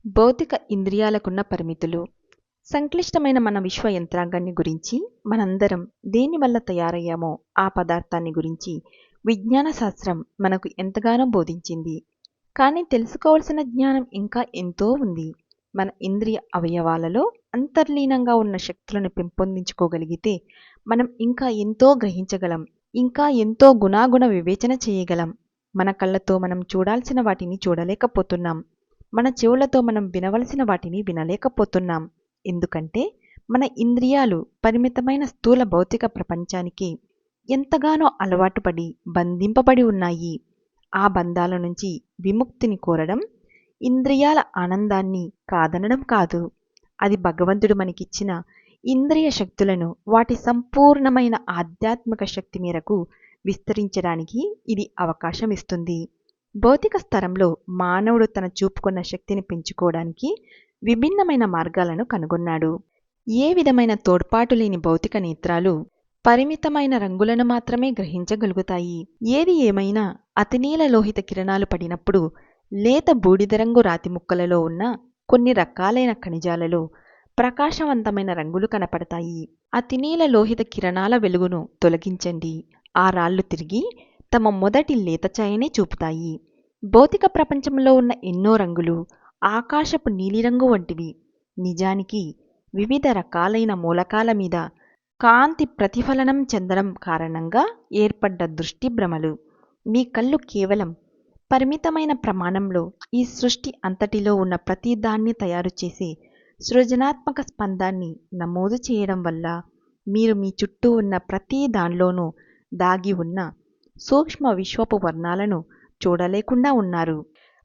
భౌతిక ఇంద్రియాలకున్న పరిమితులు. సంక్లిష్టమైన మన విశ్వ యంత్రాంగాన్ని గురించి, మనందరం దేనివల్ల తయారయ్యామో ఆ పదార్థాన్ని గురించి విజ్ఞాన శాస్త్రం మనకు ఎంతగానో బోధించింది. కానీ తెలుసుకోవలసిన జ్ఞానం ఇంకా ఎంతో ఉంది. మన ఇంద్రియ అవయవాలలో అంతర్లీనంగా ఉన్న శక్తులను పెంపొందించుకోగలిగితే మనం ఇంకా ఎంతో గ్రహించగలం, ఇంకా ఎంతో గుణాగుణ వివేచన చేయగలం. మన కళ్ళతో మనం చూడాల్సిన వాటిని చూడలేకపోతున్నాం, మన చెవులతో మనం వినవలసిన వాటిని వినలేకపోతున్నాం. ఎందుకంటే మన ఇంద్రియాలు పరిమితమైన స్థూల భౌతిక ప్రపంచానికి ఎంతగానో అలవాటుపడి బంధింపబడి ఉన్నాయి. ఆ బంధాల నుంచి విముక్తిని కోరడం ఇంద్రియాల ఆనందాన్ని కాదనడం కాదు. అది భగవంతుడు మనకిచ్చిన ఇంద్రియ శక్తులను వాటి సంపూర్ణమైన ఆధ్యాత్మిక శక్తి మేరకు విస్తరించడానికి ఇది అవకాశం ఇస్తుంది. భౌతిక స్తరంలో మానవుడు తన చూపుకున్న శక్తిని పెంచుకోవడానికి విభిన్నమైన మార్గాలను కనుగొన్నాడు. ఏ విధమైన తోడ్పాటు లేని భౌతిక నేత్రాలు పరిమితమైన రంగులను మాత్రమే గ్రహించగలుగుతాయి. ఏది ఏమైనా అతినీల లోహిత కిరణాలు పడినప్పుడు లేత బూడిద రంగు రాతి ముక్కలలో ఉన్న కొన్ని రకాలైన ఖనిజాలలో ప్రకాశవంతమైన రంగులు కనపడతాయి. అతినీల లోహిత కిరణాల వెలుగును తొలగించండి, ఆ రాళ్ళు తిరిగి తమ మొదటి లేత ఛాయనే చూపుతాయి. భౌతిక ప్రపంచంలో ఉన్న ఎన్నో రంగులు ఆకాశపు నీలిరంగు వంటివి. నిజానికి వివిధ రకాలైన మూలకాల మీద కాంతి ప్రతిఫలనం చెందడం కారణంగా ఏర్పడ్డ దృష్టి భ్రమలు. మీ కళ్ళు కేవలం పరిమితమైన ప్రమాణంలో ఈ సృష్టి అంతటిలో ఉన్న ప్రతిదాన్ని తయారు చేసే సృజనాత్మక స్పందాన్ని నమోదు చేయడం వల్ల మీరు మీ చుట్టూ ఉన్న ప్రతి దానిలోనూ దాగి ఉన్న సూక్ష్మ విశ్వపు వర్ణాలను చూడలేకుండా ఉన్నారు.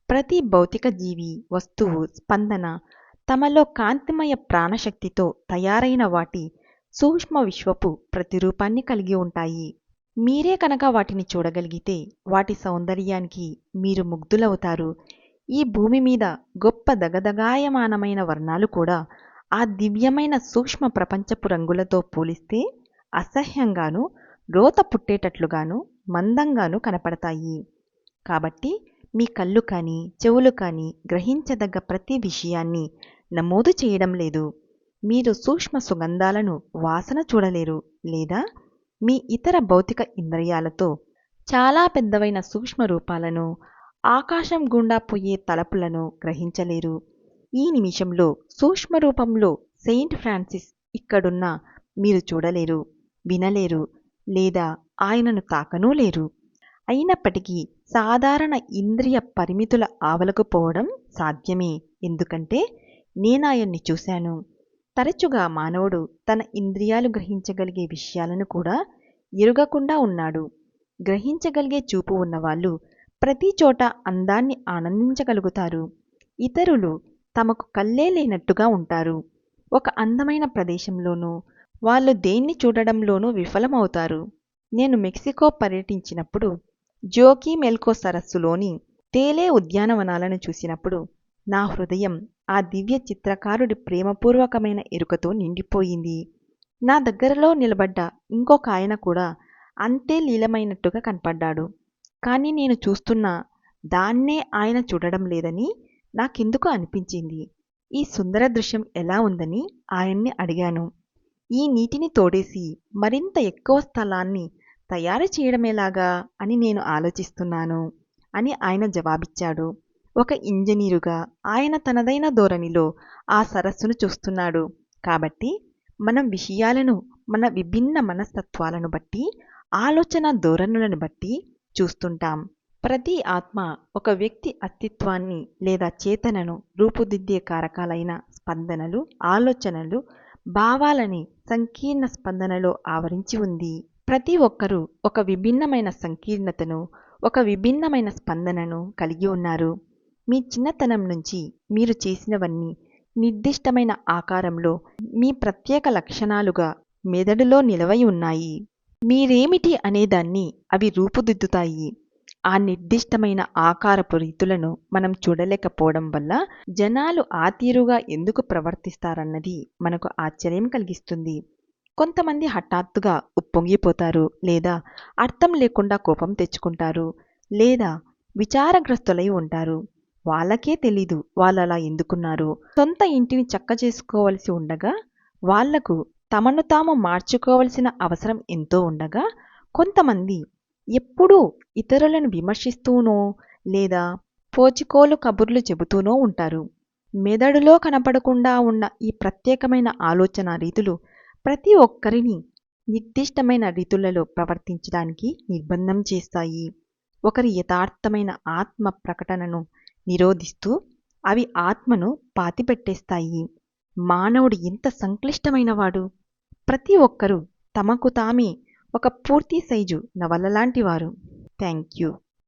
ప్రతి భౌతిక జీవి, వస్తువు, స్పందన తమలో కాంతిమయ ప్రాణశక్తితో తయారైన వాటి సూక్ష్మ విశ్వపు ప్రతిరూపాన్ని కలిగి ఉంటాయి. మీరే కనుక వాటిని చూడగలిగితే వాటి సౌందర్యానికి మీరు ముగ్ధులవుతారు. ఈ భూమి మీద గొప్ప దగదగాయమానమైన వర్ణాలు కూడా ఆ దివ్యమైన సూక్ష్మ ప్రపంచపు రంగులతో పోలిస్తే అసహ్యంగానూ రోత పుట్టేటట్లుగాను మందంగానూ కనపడతాయి. కాబట్టి మీ కళ్ళు కానీ చెవులు కానీ గ్రహించదగ్గ ప్రతి విషయాన్ని నమోదు చేయడం లేదు. మీరు సూక్ష్మ సుగంధాలను వాసన చూడలేరు, లేదా మీ ఇతర భౌతిక ఇంద్రియాలతో చాలా పెద్దవైన సూక్ష్మ రూపాలను, ఆకాశం గుండా పోయే తలపులను గ్రహించలేరు. ఈ నిమిషంలో సూక్ష్మ రూపంలో సెయింట్ ఫ్రాన్సిస్ ఇక్కడున్నా మీరు చూడలేరు, వినలేరు, లేదా ఆయనను తాకనూ లేరు. అయినప్పటికీ సాధారణ ఇంద్రియ పరిమితుల ఆవలకు పోవడం సాధ్యమే. ఎందుకంటే నేనాయన్ని చూశాను. తరచుగా మానవుడు తన ఇంద్రియాలు గ్రహించగలిగే విషయాలను కూడా ఎరుగకుండా ఉన్నాడు. గ్రహించగలిగే చూపు ఉన్నవాళ్ళు ప్రతి చోట అందాన్ని ఆనందించగలుగుతారు. ఇతరులు తమకు కళ్ళే లేనట్టుగా ఉంటారు. ఒక అందమైన ప్రదేశంలోనూ వాళ్ళు దేన్ని చూడడంలోనూ విఫలమవుతారు. నేను మెక్సికో పర్యటించినప్పుడు జోకిమెల్కో సరస్సులోని తేలే ఉద్యానవనాలను చూసినప్పుడు నా హృదయం ఆ దివ్య చిత్రకారుడి ప్రేమపూర్వకమైన ఎరుకతో నిండిపోయింది. నా దగ్గరలో నిలబడ్డ ఇంకొక ఆయన కూడా అంతే లీలమైనట్టుగా కనపడ్డాడు. కానీ నేను చూస్తున్న దాన్నే ఆయన చూడడం లేదని నాకెందుకు అనిపించింది. ఈ సుందర దృశ్యం ఎలా ఉందని ఆయన్ని అడిగాను. ఈ నీటిని తోడేసి మరింత ఎక్కువ స్థలాన్ని తయారు చేయడమేలాగా అని నేను ఆలోచిస్తున్నాను అని ఆయన జవాబిచ్చాడు. ఒక ఇంజనీరుగా ఆయన తనదైన ధోరణిలో ఆ సరస్సును చూస్తున్నాడు. కాబట్టి మనం విషయాలను మన విభిన్న మనస్తత్వాలను బట్టి, ఆలోచన ధోరణులను బట్టి చూస్తుంటాం. ప్రతి ఆత్మ ఒక వ్యక్తి అస్తిత్వాన్ని లేదా చేతనను రూపుదిద్దే కారకాలైన స్పందనలు, ఆలోచనలు, భావాలని సంకీర్ణ స్పందనలో ఆవరించి ఉంది. ప్రతి ఒక్కరూ ఒక విభిన్నమైన సంకీర్ణతను, ఒక విభిన్నమైన స్పందనను కలిగి ఉన్నారు. మీ చిన్నతనం నుంచి మీరు చేసినవన్నీ నిర్దిష్టమైన ఆకారంలో మీ ప్రత్యేక లక్షణాలుగా మెదడులో నిలవై ఉన్నాయి. మీరేమిటి అనేదాన్ని అవి రూపుదిద్దుతాయి. ఆ నిర్దిష్టమైన ఆకారపు రీతులను మనం చూడలేకపోవడం వల్ల జనాలు ఆ తీరుగా ఎందుకు ప్రవర్తిస్తారన్నది మనకు ఆశ్చర్యం కలిగిస్తుంది. కొంతమంది హఠాత్తుగా ఉప్పొంగిపోతారు, లేదా అర్థం లేకుండా కోపం తెచ్చుకుంటారు, లేదా విచారగ్రస్తులై ఉంటారు. వాళ్ళకే తెలీదు వాళ్ళలా ఎందుకున్నారో. సొంత ఇంటిని చక్కచేసుకోవలసి ఉండగా, వాళ్లకు తమను తాము మార్చుకోవలసిన అవసరం ఎంతో ఉండగా, కొంతమంది ఎప్పుడూ ఇతరులను విమర్శిస్తూనో లేదా పోచికోలు కబుర్లు చెబుతూనో ఉంటారు. మెదడులో కనపడకుండా ఉన్న ఈ ప్రత్యేకమైన ఆలోచన రీతులు ప్రతి ఒక్కరిని నిర్దిష్టమైన రీతులలో ప్రవర్తించడానికి నిర్బంధం చేస్తాయి. ఒకరి యథార్థమైన ఆత్మ ప్రకటనను నిరోధిస్తూ అవి ఆత్మను పాతిపెట్టేస్తాయి. మానవుడు ఎంత సంక్లిష్టమైనవాడు! ప్రతి ఒక్కరూ తమకు తామే ఒక పూర్తి సైజు నవలలాంటివారు. Thank you.